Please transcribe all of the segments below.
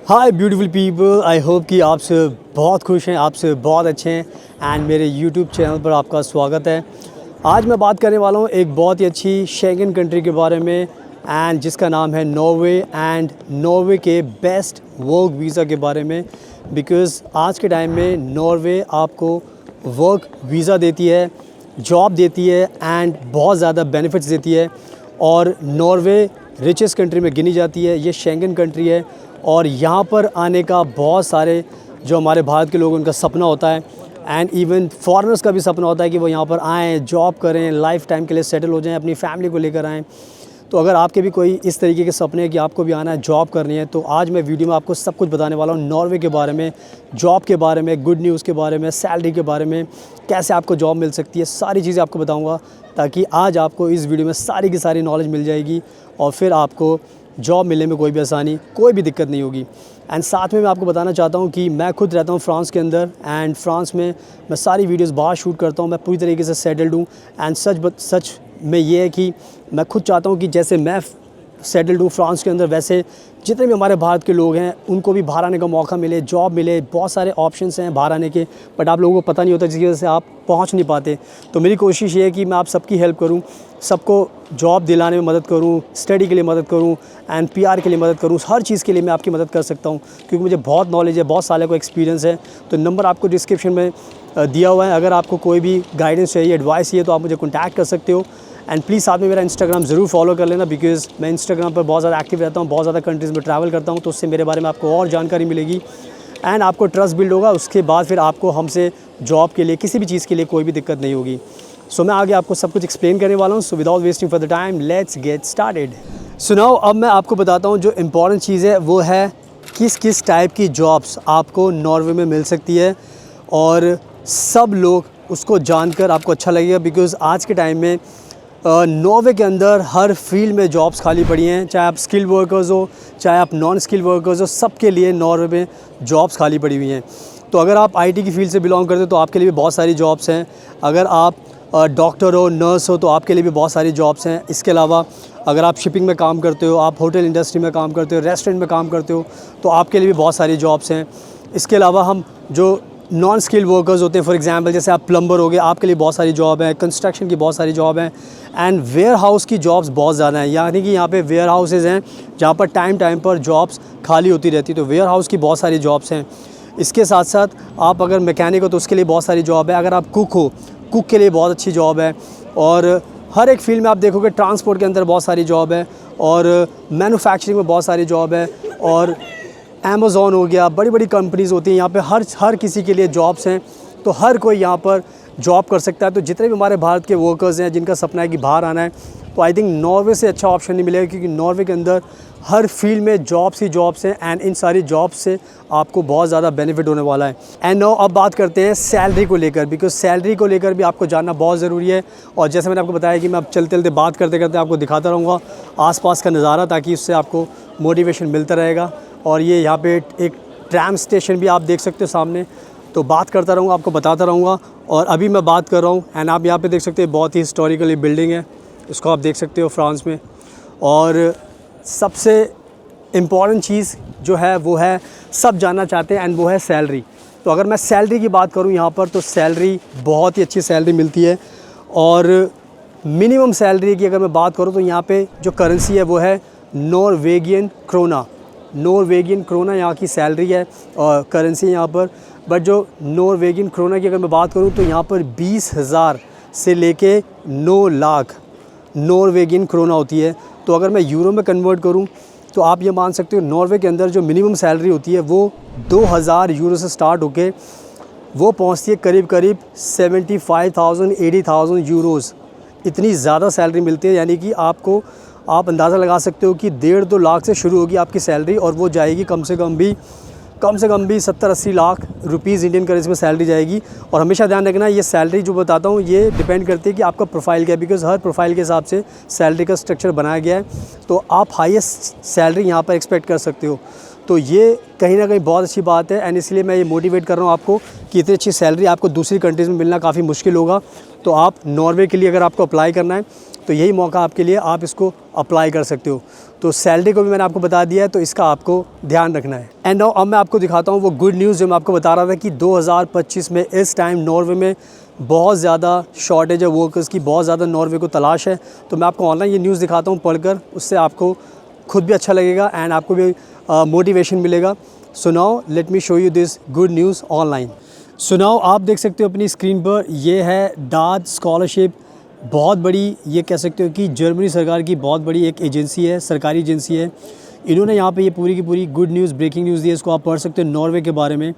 Hi beautiful people, I hope कि आप सब बहुत खुश हैं, आप सब बहुत अच्छे हैं एंड मेरे यूट्यूब चैनल पर आपका स्वागत है। आज मैं बात करने वाला हूँ एक बहुत ही अच्छी शेंगन कंट्री के बारे में एंड जिसका नाम है नॉर्वे एंड नॉर्वे के बेस्ट वर्क वीज़ा के बारे में। बिकॉज़ आज के टाइम में नॉर्वे आपको वर्क वीज़ा देती है, जॉब देती है एंड बहुत ज़्यादा बेनिफिट्स देती है और नॉर्वे रिचेस्ट कंट्री में गिनी जाती है। ये शेंगन कंट्री है और यहाँ पर आने का बहुत सारे जो हमारे भारत के लोग उनका सपना होता है एंड इवन फॉरेनर्स का भी सपना होता है कि वो यहाँ पर आएँ, जॉब करें, लाइफ टाइम के लिए सेटल हो जाएं, अपनी फैमिली को लेकर आएँ। तो अगर आपके भी कोई इस तरीके के सपने हैं कि आपको भी आना है, जॉब करनी है, तो आज मैं वीडियो में आपको सब कुछ बताने वाला हूँ नॉर्वे के बारे में, जॉब के बारे में, गुड न्यूज़ के बारे में, सैलरी के बारे में, कैसे आपको जॉब मिल सकती है, सारी चीज़ें आपको बताऊँगा ताकि आज आपको इस वीडियो में सारी की सारी नॉलेज मिल जाएगी और फिर आपको जॉब मिलने में कोई भी आसानी, कोई भी दिक्कत नहीं होगी। एंड साथ में मैं आपको बताना चाहता हूँ कि मैं खुद रहता हूँ फ्रांस के अंदर एंड फ्रांस में मैं सारी वीडियोस बाहर शूट करता हूँ। मैं पूरी तरीके से सेटल्ड हूँ एंड सच में ये है कि मैं खुद चाहता हूँ कि जैसे मैं सेटल्ड हूँ फ्रांस के अंदर, वैसे जितने भी हमारे भारत के लोग हैं उनको भी बाहर आने का मौका मिले, जॉब मिले। बहुत सारे ऑप्शंस हैं बाहर आने के, बट आप लोगों को पता नहीं होता, जिसकी वजह से आप पहुंच नहीं पाते। तो मेरी कोशिश ये है कि मैं आप सबकी हेल्प करूं, सबको जॉब दिलाने में मदद करूं, स्टडी के लिए मदद करूं एंड पीआर के लिए मदद करूं। हर चीज़ के लिए मैं आपकी मदद कर सकता हूं क्योंकि मुझे बहुत नॉलेज है, बहुत सालों का एक्सपीरियंस है। तो नंबर आपको डिस्क्रिप्शन में दिया हुआ है। अगर आपको कोई भी गाइडेंस चाहिए, एडवाइस चाहिए, तो आप मुझे कॉन्टैक्ट कर सकते हो। एंड प्लीज़ साथ में मेरा इंस्टाग्राम ज़रूर फॉलो कर लेना बिकॉज़ मैं इंस्टाग्राम पर बहुत ज़्यादा एक्टिव रहता हूँ, बहुत ज़्यादा कंट्रीज़ में ट्रैवल करता हूँ, तो उससे मेरे बारे में आपको और जानकारी मिलेगी एंड आपको ट्रस्ट बिल्ड होगा। उसके बाद फिर आपको हमसे जॉब के लिए, किसी भी चीज़ के लिए कोई भी दिक्कत नहीं होगी। सो मैं आगे आपको सब कुछ एक्सप्लेन करने वाला हूँ। So without wasting for the time let's get started. सुनाओ, अब मैं आपको बताता हूँ जो इम्पॉर्टेंट चीज़ है वो है किस किस टाइप की जॉब्स आपको नॉर्वे में मिल सकती है और सब लोग उसको जानकर आपको अच्छा लगेगा। बिकॉज़ आज के टाइम में नॉर्वे के अंदर हर फील्ड में जॉब्स खाली पड़ी हैं, चाहे आप स्किल वर्कर्स हो, चाहे आप नॉन स्किल वर्कर्स हो, सबके लिए नॉर्वे में जॉब्स खाली पड़ी हुई हैं। तो अगर आप आईटी की फील्ड से बिलोंग करते हो तो आपके लिए भी बहुत सारी जॉब्स हैं। अगर आप डॉक्टर हो, नर्स हो, तो आपके लिए भी बहुत सारी जॉब्स हैं। इसके अलावा अगर आप शिपिंग में काम करते हो, आप होटल इंडस्ट्री में काम करते हो, रेस्टोरेंट में काम करते हो, तो आपके लिए भी बहुत सारी जॉब्स हैं। इसके अलावा हम जो नॉन स्किल वर्कर्स होते हैं, फॉर एग्जांपल जैसे आप प्लम्बर हो गए, आपके लिए बहुत सारी जॉब है, कंस्ट्रक्शन की बहुत सारी जॉब हैं एंड वेयर हाउस की जॉब्स बहुत ज़्यादा हैं। यानी कि यहाँ पे वेयर हाउसेज़ हैं जहाँ पर टाइम पर जॉब्स खाली होती रहती है, तो वेयर हाउस की बहुत सारी जॉब्स हैं। इसके साथ साथ आप अगर मैकेनिक हो तो उसके लिए बहुत सारी जॉब है। अगर आप कुक हो, कुक के लिए बहुत अच्छी जॉब है। और हर एक फील्ड में आप देखोगे, ट्रांसपोर्ट के अंदर बहुत सारी जॉब है और मैन्युफैक्चरिंग में बहुत सारी जॉब है और अमेज़ॉन हो गया, बड़ी बड़ी कंपनीज़ होती हैं यहाँ पे, हर किसी के लिए जॉब्स हैं। तो हर कोई यहाँ पर जॉब कर सकता है। तो जितने भी हमारे भारत के वर्कर्स हैं जिनका सपना है कि बाहर आना है, तो आई थिंक नॉर्वे से अच्छा ऑप्शन नहीं मिलेगा क्योंकि नॉर्वे के अंदर हर फील्ड में जॉब्स ही जॉब्स हैं एंड इन सारी जॉब्स से आपको बहुत ज़्यादा बेनिफिट होने वाला है। एंड नाउ अब बात करते हैं सैलरी को लेकर, बिकॉज सैलरी को लेकर भी आपको जानना बहुत ज़रूरी है। और जैसे मैंने आपको बताया कि मैं अब चलते चलते बात करते करते आपको दिखाता रहूँगा आसपास का नज़ारा, ताकि उससे आपको मोटिवेशन मिलता रहेगा। और ये यहाँ पे एक ट्रैम स्टेशन भी आप देख सकते हो सामने, तो बात करता रहूँगा, आपको बताता रहूँगा। और अभी मैं बात कर रहा हूँ एंड आप यहाँ पे देख सकते हैं बहुत ही हिस्टोरिकली बिल्डिंग है, इसको आप देख सकते हो फ्रांस में। और सबसे इम्पॉर्टेंट चीज़ जो है वो है, सब जानना चाहते हैं एंड वो है सैलरी। तो अगर मैं सैलरी की बात करूँ यहाँ पर, तो सैलरी बहुत ही अच्छी सैलरी मिलती है। और मिनिमम सैलरी की अगर मैं बात करूँ तो यहाँ पे जो करेंसी है वो है नॉर्वेगियन क्रोना। नॉर्वेगियन क्रोना यहाँ की सैलरी है और करेंसी है यहाँ पर। बट जो नॉर्वेगियन क्रोना की अगर मैं बात करूँ तो यहाँ पर 20,000 से लेके 9 लाख नॉर्वेगियन क्रोना होती है। तो अगर मैं यूरो में कन्वर्ट करूँ तो आप ये मान सकते हो नॉर्वे के अंदर जो मिनिमम सैलरी होती है वो 2,000 यूरो से स्टार्ट होके वो पहुँचती है करीब 75,000 80,000 यूरोज़ इतनी ज़्यादा सैलरी मिलती है, यानी कि आपको आप अंदाज़ा लगा सकते हो कि 1.5-2 लाख से शुरू होगी आपकी सैलरी और वो जाएगी कम से कम भी 70-80 लाख रुपीज़ इंडियन करेंसी में सैलरी जाएगी। और हमेशा ध्यान रखना, ये सैलरी जो बताता हूँ ये डिपेंड करती है कि आपका प्रोफाइल क्या है, बिकॉज़ हर प्रोफाइल के हिसाब से सैलरी का स्ट्रक्चर बनाया गया है। तो आप हाईएस्ट सैलरी यहाँ पर एक्सपेक्ट कर सकते हो। तो ये कहीं ना कहीं बहुत अच्छी बात है एंड इसलिए मैं ये मोटिवेट कर रहा हूँ आपको कि इतनी अच्छी सैलरी आपको दूसरी कंट्रीज़ में मिलना काफ़ी मुश्किल होगा। तो आप नॉर्वे के लिए अगर आपको अप्लाई करना है तो यही मौका आपके लिए, आप इसको अप्लाई कर सकते हो। तो सैलरी को भी मैंने आपको बता दिया है, तो इसका आपको ध्यान रखना है। एंड नाउ अब मैं आपको दिखाता हूँ वो गुड न्यूज़ जो मैं आपको बता रहा था कि 2025 में इस टाइम नॉर्वे में बहुत ज़्यादा शॉर्टेज है वर्कर्स की, बहुत ज़्यादा नॉर्वे को तलाश है। तो मैं आपको ऑनलाइन ये न्यूज़ दिखाता हूँ पढ़कर, उससे आपको खुद भी अच्छा लगेगा एंड आपको भी मोटिवेशन मिलेगा। So now let me show you this good news online. So now आप देख सकते हो अपनी स्क्रीन पर, ये है डाच स्कॉलरशिप। बहुत बड़ी, ये कह सकते हो कि जर्मनी सरकार की बहुत बड़ी एक एजेंसी है, सरकारी एजेंसी है। इन्होंने यहाँ पे ये पूरी की पूरी गुड न्यूज़, ब्रेकिंग न्यूज़ दी है। इसको आप पढ़ सकते हो नॉर्वे के बारे में।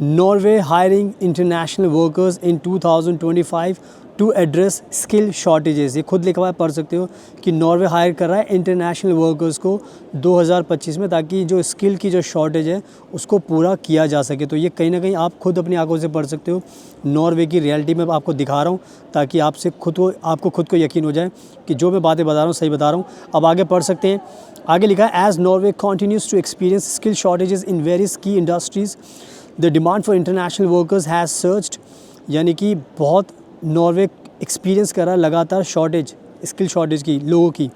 Norway hiring international workers in 2025 to address skill shortages. ये खुद लिखा हुआ है, पढ़ सकते हो कि नॉर्वे हायर कर रहा है इंटरनेशनल वर्कर्स को 2025 में, ताकि जो स्किल की जो शॉर्टेज है उसको पूरा किया जा सके। तो ये कहीं ना कहीं आप खुद अपनी आंखों से पढ़ सकते हो। नॉर्वे की रियलिटी में आपको दिखा रहा हूँ ताकि आपको खुद को यकीन हो जाए कि जो मैं बातें बता रहा हूँ सही बता रहा हूँ। अब आगे पढ़ सकते हैं। आगे लिखा है, as Norway continues to experience skill shortages in various key industries the demand for international workers has surged. यानी कि बहुत नॉर्वे एक्सपीरियंस कर रहा है लगातार शॉर्टेज, स्किल शॉर्टेज की, लोगों की।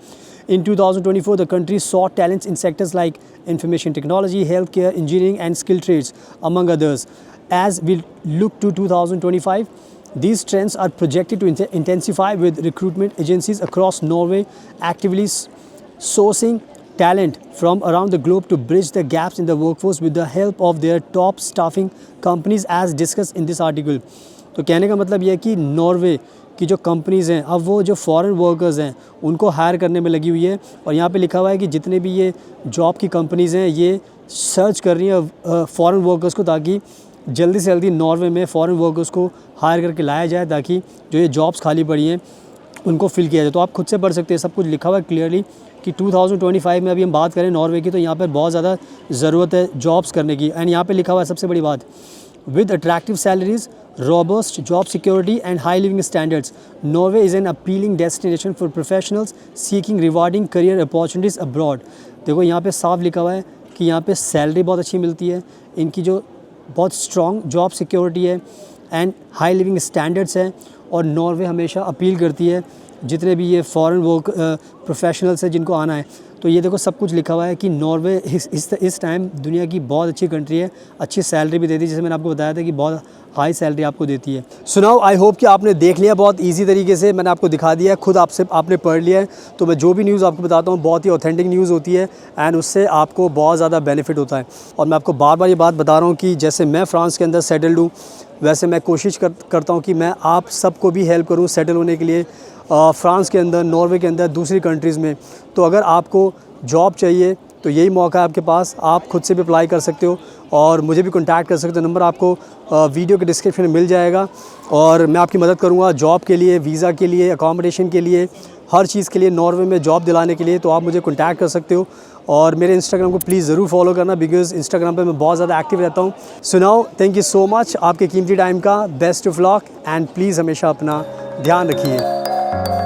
In 2024, the country saw talents in sectors like information technology, healthcare, engineering and skilled trades, among others. As we look to 2025, these trends are projected to intensify, with recruitment agencies across Norway actively sourcing talent from around the globe to bridge the gaps in the workforce with the help of their top staffing companies, as discussed in this article. तो कहने का मतलब ये है कि Norway की जो companies हैं अब वो जो फॉरेन वर्कर्स हैं उनको हायर करने में लगी हुई है। और यहाँ पे लिखा हुआ है कि जितने भी ये जॉब की कंपनीज़ हैं ये सर्च कर रही हैं फॉरेन वर्कर्स को, ताकि जल्दी से जल्दी नॉर्वे में फ़ॉरेन वर्कर्स को हायर करके लाया जाए, ताकि जो ये जॉब्स खाली पड़ी हैं उनको फिल किया जाए। तो आप खुद से पढ़ सकते हैं, सब कुछ लिखा हुआ है क्लियरली कि 2025 में अभी हम बात करें नॉर्वे की तो यहाँ पर बहुत ज़्यादा ज़रूरत है जॉब्स करने की। एंड यहाँ पर लिखा हुआ है सबसे बड़ी बात, with attractive salaries, robust job security and high living standards, Norway is an appealing destination for professionals seeking rewarding career opportunities abroad. देखो यहाँ पे साफ लिखा हुआ है कि यहाँ पे सैलरी बहुत अच्छी मिलती है, इनकी जो बहुत स्ट्रॉन्ग जॉब सिक्योरिटी है एंड हाई लिविंग स्टैंडर्ड्स हैं। और नॉर्वे हमेशा अपील करती है जितने भी ये फॉरेन वर्क प्रोफेशनल्स हैं जिनको आना है। तो ये देखो सब कुछ लिखा हुआ है कि नॉर्वे इस टाइम दुनिया की बहुत अच्छी कंट्री है, अच्छी सैलरी भी देती है, जैसे मैंने आपको बताया था कि बहुत हाई सैलरी आपको देती है। सुनाओ, आई होप कि आपने देख लिया, बहुत इजी तरीके से मैंने आपको दिखा दिया है, खुद आपने पढ़ लिया है। तो मैं जो भी न्यूज़ आपको बताता हूँ बहुत ही ऑथेंटिक न्यूज़ होती है एंड उससे आपको बहुत ज़्यादा बेनिफिट होता है। और मैं आपको बार बार ये बात बता रहा हूँ कि जैसे मैं फ्रांस के अंदर सेटल्ड हूँ, वैसे मैं कोशिश करता हूँ कि मैं आप सबको भी हेल्प करूँ सेटल होने के लिए फ्रांस के अंदर, नॉर्वे के अंदर, दूसरी कंट्रीज़ में। तो अगर आपको जॉब चाहिए तो यही मौका है आपके पास, आप खुद से भी अप्लाई कर सकते हो और मुझे भी कॉन्टैक्ट कर सकते हो। नंबर आपको वीडियो के डिस्क्रिप्शन में मिल जाएगा और मैं आपकी मदद करूँगा जॉब के लिए, वीज़ा के लिए, अकोमोडेशन के लिए, हर चीज़ के लिए, नॉर्वे में जॉब दिलाने के लिए। तो आप मुझे कॉन्टैक्ट कर सकते हो और मेरे इंस्टाग्राम को प्लीज़ ज़रूर फॉलो करना, बिकॉज़ इंस्टाग्राम पे मैं बहुत ज़्यादा एक्टिव रहता हूँ। सुनाओ, थैंक यू सो मच आपके कीमती टाइम का, best of luck and please हमेशा अपना ध्यान रखिए।